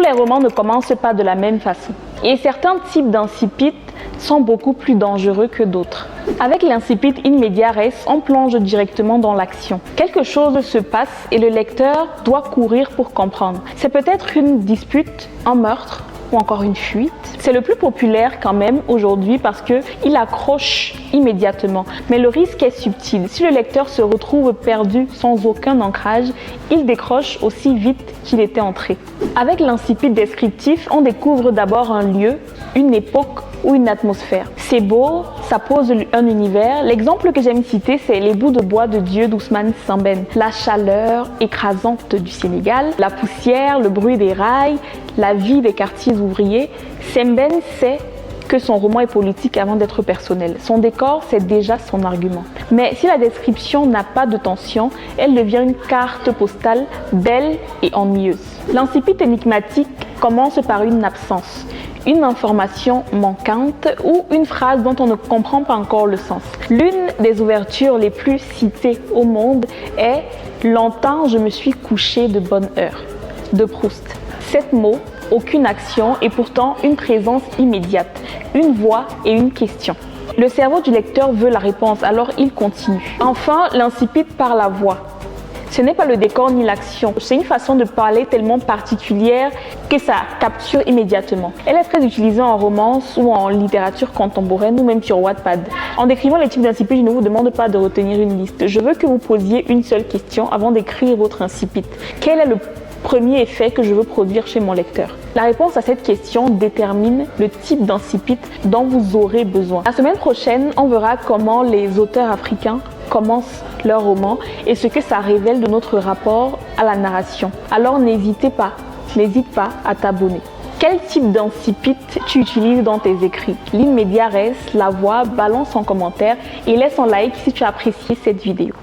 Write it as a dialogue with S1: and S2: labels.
S1: les romans ne commencent pas de la même façon. Et certains types d'incipit sont beaucoup plus dangereux que d'autres. Avec l'incipit in media res, on plonge directement dans l'action. Quelque chose se passe et le lecteur doit courir pour comprendre. C'est peut-être une dispute, un meurtre ou encore une fuite. C'est le plus populaire quand même aujourd'hui parce qu'il accroche immédiatement. Mais le risque est subtil. Si le lecteur se retrouve perdu sans aucun ancrage, il décroche aussi vite qu'il était entré. Avec l'incipit descriptif, on découvre d'abord un lieu, une époque ou une atmosphère. C'est beau, ça pose un univers. L'exemple que j'aime citer, c'est Les bouts de bois de Dieu d'Ousmane Sembène. La chaleur écrasante du Sénégal, la poussière, le bruit des rails, la vie des quartiers ouvriers. Sembène sait que son roman est politique avant d'être personnel. Son décor, c'est déjà son argument. Mais si la description n'a pas de tension, elle devient une carte postale belle et ennuyeuse. L'incipit énigmatique commence par une absence, une information manquante ou une phrase dont on ne comprend pas encore le sens. L'une des ouvertures les plus citées au monde est « Longtemps je me suis couché de bonne heure » de Proust. 7 mots, aucune action et pourtant une présence immédiate, une voix et une question. Le cerveau du lecteur veut la réponse, alors il continue. Enfin, l'incipit par la voix. Ce n'est pas le décor ni l'action, c'est une façon de parler tellement particulière que ça capture immédiatement. Elle est très utilisée en romance ou en littérature contemporaine ou même sur Wattpad. En décrivant les types d'incipit, je ne vous demande pas de retenir une liste. Je veux que vous posiez une seule question avant d'écrire votre incipit. Quel est le premier effet que je veux produire chez mon lecteur? La réponse à cette question détermine le type d'incipit dont vous aurez besoin. La semaine prochaine, on verra comment les auteurs africains commencent leur roman et ce que ça révèle de notre rapport à la narration. Alors n'hésite pas à t'abonner. Quel type d'incipit tu utilises dans tes écrits? In media res, la voix, balance en commentaire et laisse un like si tu as apprécié cette vidéo.